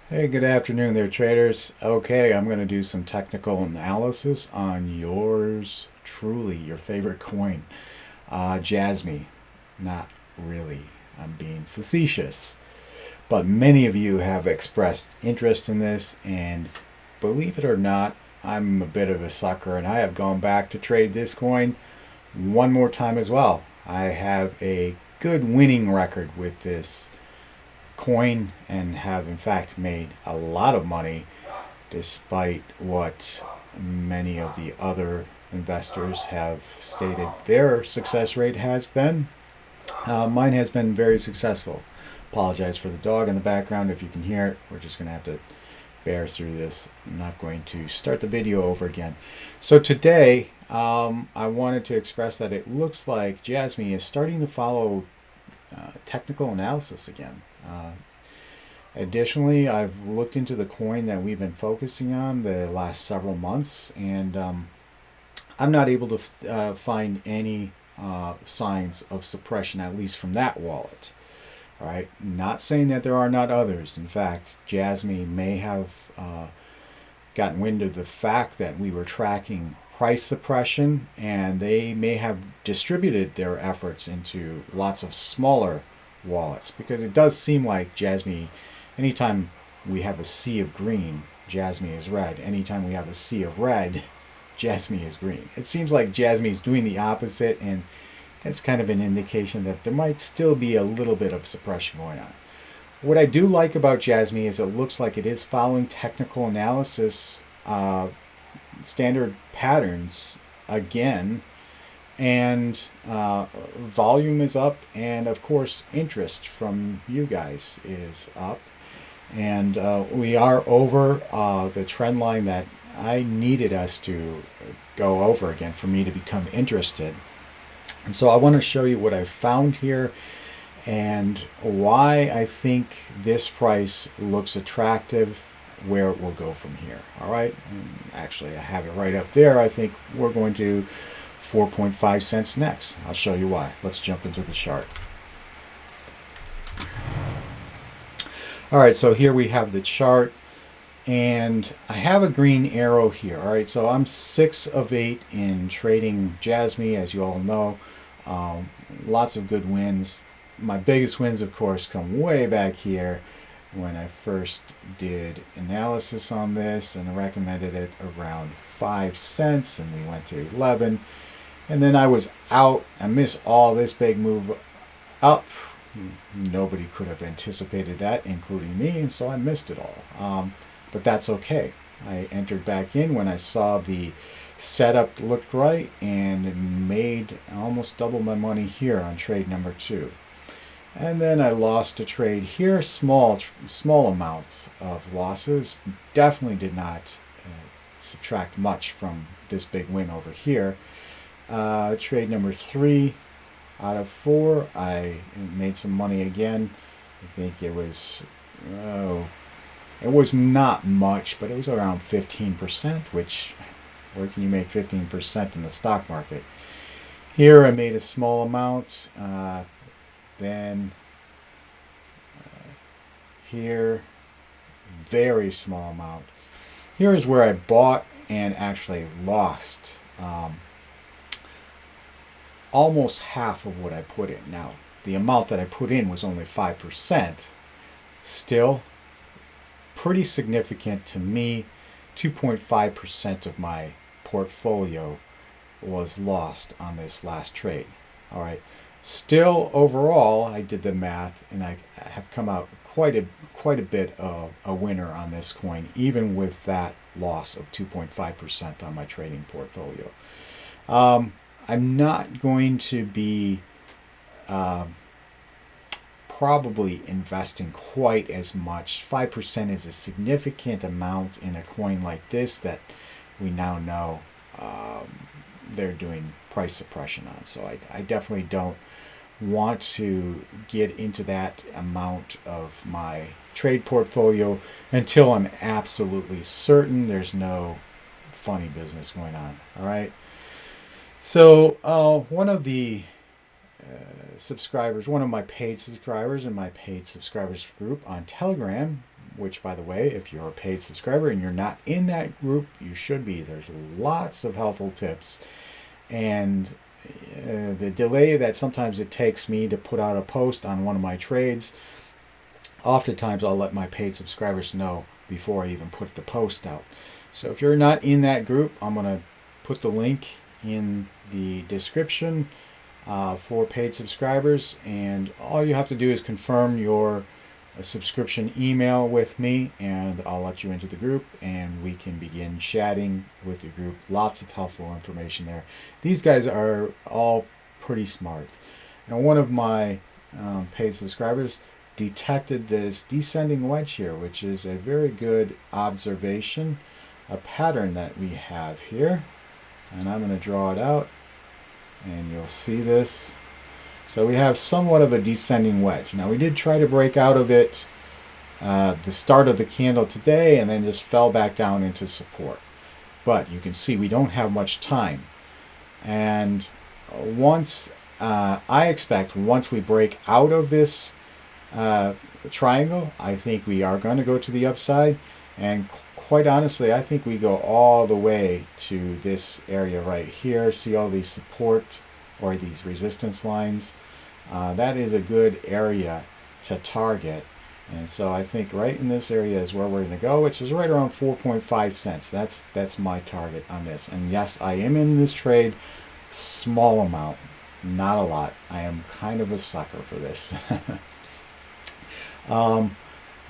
Hey, good afternoon there, traders. Okay, I'm going to do some technical analysis on yours truly, your favorite coin, Jasmy. Not really. I'm being facetious. But many of you have expressed interest in this, and believe it or not, I'm a bit of a sucker, and I have gone back to trade this coin one more time as well. I have a good winning record with this coin and have in fact made a lot of money despite what many of the other investors have stated their success rate has been. Mine has been very successful. Apologize for the dog in the background if you can hear it. We're just going to have to bear through this. I'm not going to start the video over again. So today, I wanted to express that it looks like Jasmy is starting to follow technical analysis again. Additionally, I've looked into the coin that we've been focusing on the last several months, and I'm not able to find any signs of suppression, at least from that wallet. All right, not saying that there are not others. In fact, Jasmy may have gotten wind of the fact that we were tracking price suppression, and they may have distributed their efforts into lots of smaller wallets because it does seem like Jasmy, anytime we have a sea of green, Jasmy is red. Anytime we have a sea of red, Jasmy is green. It seems like Jasmy is doing the opposite, and that's kind of an indication that there might still be a little bit of suppression going on. What I do like about Jasmy is it looks like it is following technical analysis standard patterns again, and volume is up, and of course interest from you guys is up, and we are over the trend line that I needed us to go over again for me to become interested. And so I want to show you what I found here and why I think this price looks attractive, where it will go from here. All right. And actually, I have it right up there. I think we're going to 4.5 cents next. I'll show you why. Let's jump into the chart. All right. So here we have the chart, and I have a green arrow here. All right. So I'm 6 of 8 in trading Jasmy, as you all know. Lots of good wins. My biggest wins, of course, come way back here when I first did analysis on this and recommended it around 5 cents, and we went to 11. And then I was out. I missed all this big move up. Nobody could have anticipated that, including me, and so I missed it all. But that's okay. I entered back in when I saw the setup looked right and made almost double my money here on trade number 2. And then I lost a trade here, small amounts of losses. Definitely did not subtract much from this big win over here. Trade number 3 out of 4, I made some money again. I think it was, it was not much, but it was around 15%, which, where can you make 15% in the stock market? Here I made a small amount. Then here, very small amount. Here is where I bought and actually lost almost half of what I put in. Now, the amount that I put in was only 5%. Still, pretty significant to me. 2.5% of my portfolio was lost on this last trade. All right. Still, overall, I did the math, and I have come out quite a bit of a winner on this coin, even with that loss of 2.5% on my trading portfolio. I'm not going to be probably investing quite as much. 5% is a significant amount in a coin like this that we now know they're doing price suppression on. So I definitely don't want to get into that amount of my trade portfolio until I'm absolutely certain there's no funny business going on. All right. So one of the subscribers, one of my paid subscribers in my paid subscribers group on Telegram, which, by the way, if you're a paid subscriber and you're not in that group, you should be. There's lots of helpful tips. And the delay that sometimes it takes me to put out a post on one of my trades, oftentimes I'll let my paid subscribers know before I even put the post out. So if you're not in that group, I'm going to put the link in the description for paid subscribers, and all you have to do is confirm your subscription email with me, and I'll let you into the group and we can begin chatting with the group. Lots of helpful information there. These guys are all pretty smart. Now, one of my paid subscribers detected this descending wedge here, which is a very good observation, a pattern that we have here. And I'm going to draw it out and you'll see this. So we have somewhat of a descending wedge. Now, we did try to break out of it the start of the candle today and then just fell back down into support. But you can see we don't have much time. And once I expect once we break out of this triangle, I think we are going to go to the upside. And quite honestly, I think we go all the way to this area right here. See all these support or these resistance lines? That is a good area to target. And so I think right in this area is where we're going to go, which is right around 4.5 cents. That's my target on this. And yes, I am in this trade, small amount, not a lot. I am kind of a sucker for this.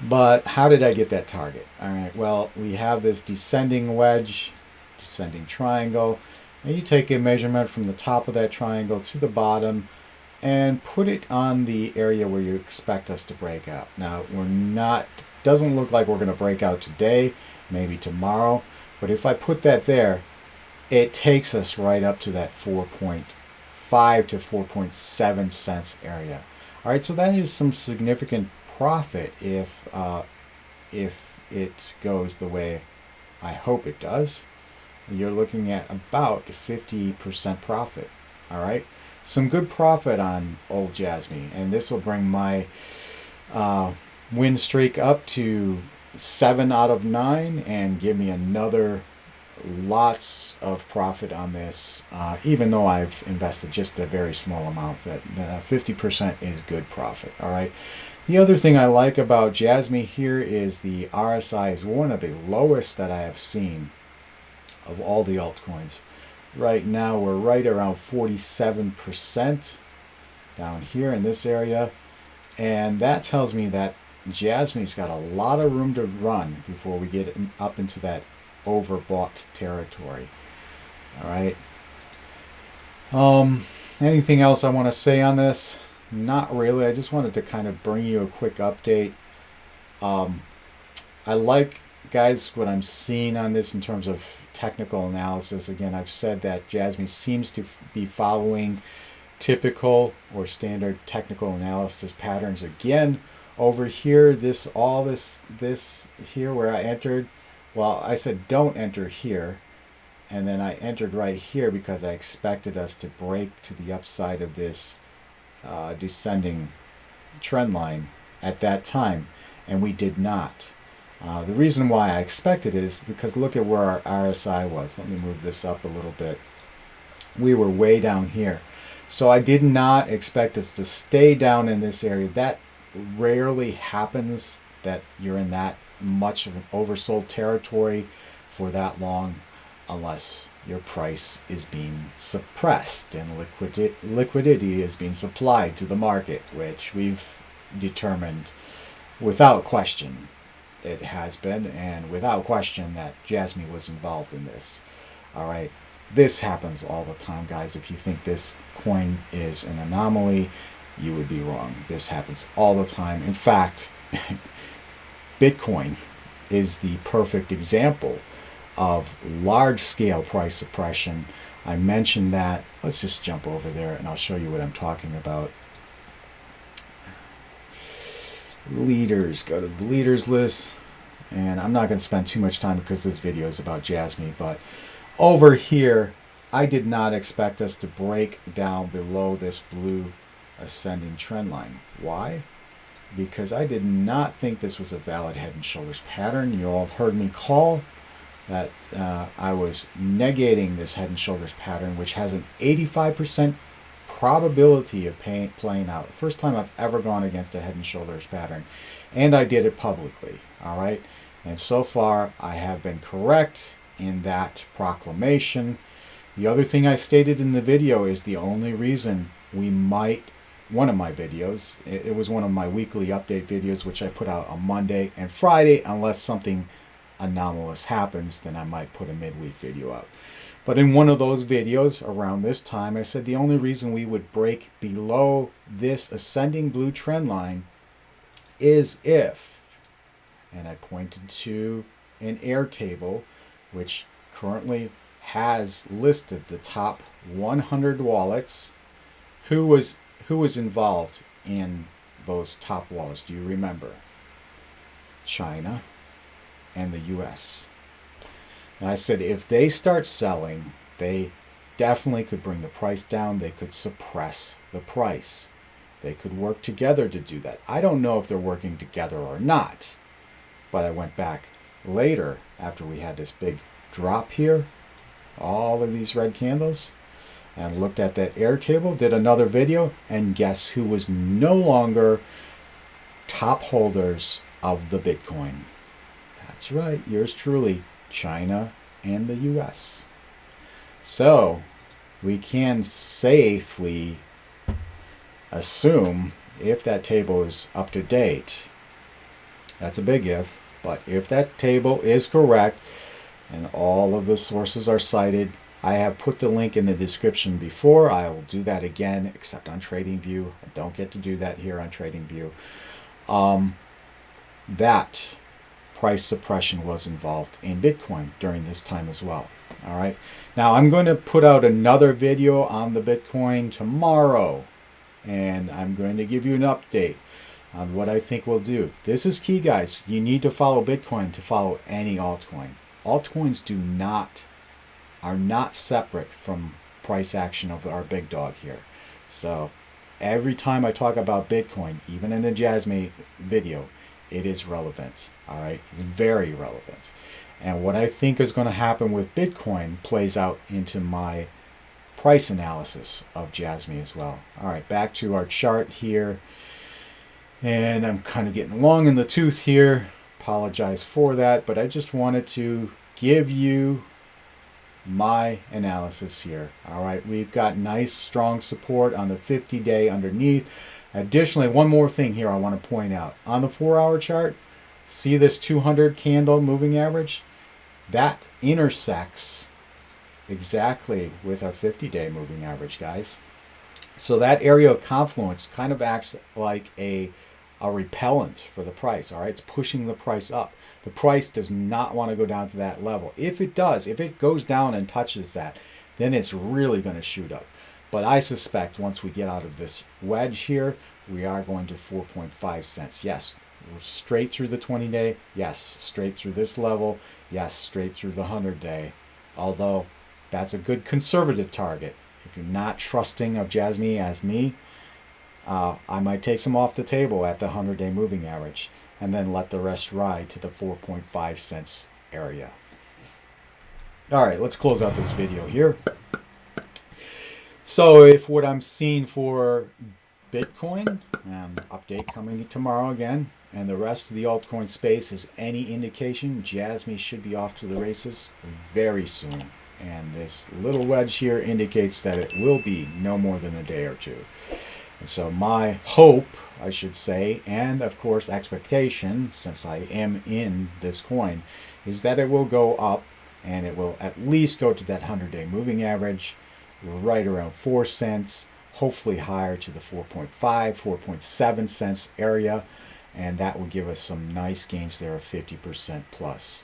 But how did I get that target? All right, well, we have this descending wedge, descending triangle, and you take a measurement from the top of that triangle to the bottom and put it on the area where you expect us to break out. Now, doesn't look like we're going to break out today, maybe tomorrow, but if I put that there, it takes us right up to that 4.5 to 4.7 cents area. All right, so that is some significant profit if it goes the way I hope it does. You're looking at about 50% profit. All right, some good profit on old Jasmy, and this will bring my win streak up to 7 out of 9 and give me another lots of profit on this, even though I've invested just a very small amount. That 50% is good profit. All right. The other thing I like about Jasmy here is the RSI is one of the lowest that I have seen of all the altcoins. Right now we're right around 47% down here in this area, and that tells me that Jasmy's got a lot of room to run before we get up into that overbought territory. All right. Anything else I want to say on this? Not really. I just wanted to kind of bring you a quick update. I like, guys, what I'm seeing on this in terms of technical analysis. Again, I've said that Jasmy seems to be following typical or standard technical analysis patterns. Again, over here, this here where I entered, well, I said don't enter here, and then I entered right here because I expected us to break to the upside of this descending trend line at that time, and we did not. The reason why I expected it is because look at where our RSI was. Let me move this up a little bit. We were way down here. So I did not expect us to stay down in this area. That rarely happens, that you're in that much of an oversold territory for that long, unless your price is being suppressed and liquidity is being supplied to the market, which we've determined without question it has been, and without question that Jasmy was involved in this. All right, this happens all the time, guys. If you think this coin is an anomaly, you would be wrong. This happens all the time. In fact, Bitcoin is the perfect example of large-scale price suppression. I mentioned that. Let's just jump over there and I'll show you what I'm talking about. Leaders, go to the leaders list, and I'm not going to spend too much time because this video is about Jasmy, but over here I did not expect us to break down below this blue ascending trend line. Why? because I did not think this was a valid head and shoulders pattern. You all heard me call that I was negating this head and shoulders pattern, which has an 85% probability of playing out. First time I've ever gone against a head and shoulders pattern, and I did it publicly. All right, and so far I have been correct in that proclamation. The other thing I stated in the video is the only reason we might, one of my videos, it was one of my weekly update videos, which I put out on Monday and Friday. Unless something anomalous happens, then I might put a midweek video out. But in one of those videos around this time, I said the only reason we would break below this ascending blue trend line is if, and I pointed to an Airtable, which currently has listed the top 100 wallets. Who was involved in those top wallets? Do you remember? China and the US. And I said if they start selling, they definitely could bring the price down. They could suppress the price. They could work together to do that. I don't know if they're working together or not, but I went back later after we had this big drop here, all of these red candles, and looked at that Airtable, did another video, and guess who was no longer top holders of the Bitcoin? That's right, yours truly, China and the US. So we can safely assume, if that table is up to date, that's a big if, but if that table is correct and all of the sources are cited, I have put the link in the description before. I will do that again, except on TradingView. I don't get to do that here on TradingView. That price suppression was involved in Bitcoin during this time as well. All right. Now I'm going to put out another video on the Bitcoin tomorrow, and I'm going to give you an update on what I think we'll do. This is key, guys. You need to follow Bitcoin to follow any altcoin. Altcoins are not separate from price action of our big dog here. So every time I talk about Bitcoin, even in a Jasmy video, it is relevant. All right, it's very relevant. And what I think is going to happen with Bitcoin plays out into my price analysis of Jasmy as well. All right, back to our chart here. And I'm kind of getting long in the tooth here. Apologize for that, but I just wanted to give you my analysis here. All right, we've got nice strong support on the 50-day underneath. Additionally, one more thing here I want to point out. On the 4-hour chart, see this 200 candle moving average? That intersects exactly with our 50-day moving average, guys. So that area of confluence kind of acts like a repellent for the price. All right, it's pushing the price up. The price does not want to go down to that level. If it does, if it goes down and touches that, then it's really going to shoot up. But I suspect once we get out of this wedge here, we are going to 4.5 cents. Yes, straight through the 20-day. Yes, straight through this level. Yes, straight through the 100-day. Although that's a good conservative target. If you're not trusting of Jasmy as me, I might take some off the table at the 100-day moving average and then let the rest ride to the 4.5 cents area. All right, let's close out this video here. So if what I'm seeing for Bitcoin, update coming tomorrow again, and the rest of the altcoin space is any indication, Jasmy should be off to the races very soon. And this little wedge here indicates that it will be no more than a day or two. And so my hope, I should say, and of course expectation, since I am in this coin, is that it will go up and it will at least go to that 100-day moving average, right around 4 cents, hopefully higher to the 4.5, 4.7 cents area, and that will give us some nice gains there of 50% plus.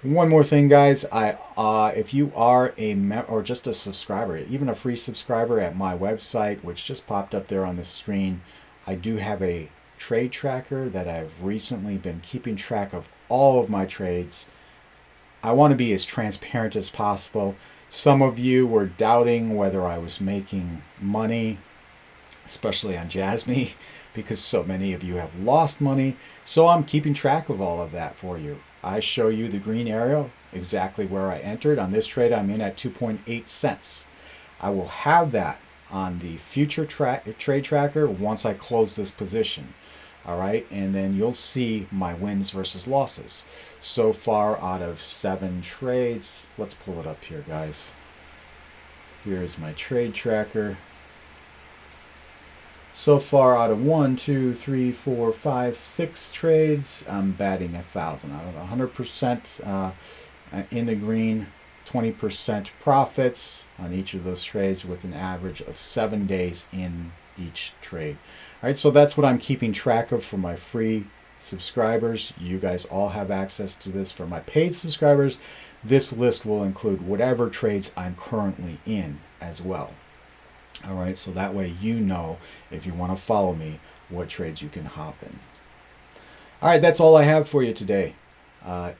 One more thing, guys, if you are a or just a subscriber, even a free subscriber at my website, which just popped up there on the screen, I do have a trade tracker that I've recently been keeping track of all of my trades. I want to be as transparent as possible. Some of you were doubting whether I was making money especially on Jasmy, because so many of you have lost money. So I'm keeping track of all of that for you. I show you the green area, exactly where I entered. On this trade, I'm in at 2.8 cents. I will have that on the future trade tracker once I close this position. All right, and then you'll see my wins versus losses. So far, out of 7 trades, let's pull it up here, guys. Here's my trade tracker. So far, out of 1, 2, 3, 4, 5, 6 trades, I'm batting 1,000 out of 100% in the green. 20% profits on each of those trades with an average of 7 days in each trade. All right, so that's what I'm keeping track of for my free subscribers. You guys all have access to this. For my paid subscribers, this list will include whatever trades I'm currently in as well. All right, so that way you know, if you want to follow me, what trades you can hop in. All right, that's all I have for you today.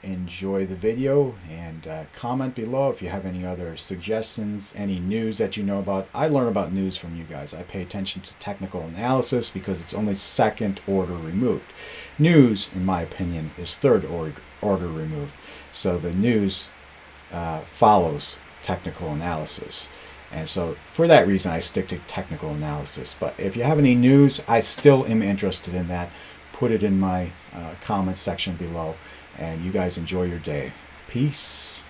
Enjoy the video and comment below if you have any other suggestions, any news that you know about. I learn about news from you guys. I pay attention to technical analysis because it's only second order removed. News, in my opinion, is third order removed. So the news follows technical analysis. And so for that reason, I stick to technical analysis. But if you have any news, I still am interested in that. Put it in my comment section below. And you guys enjoy your day. Peace.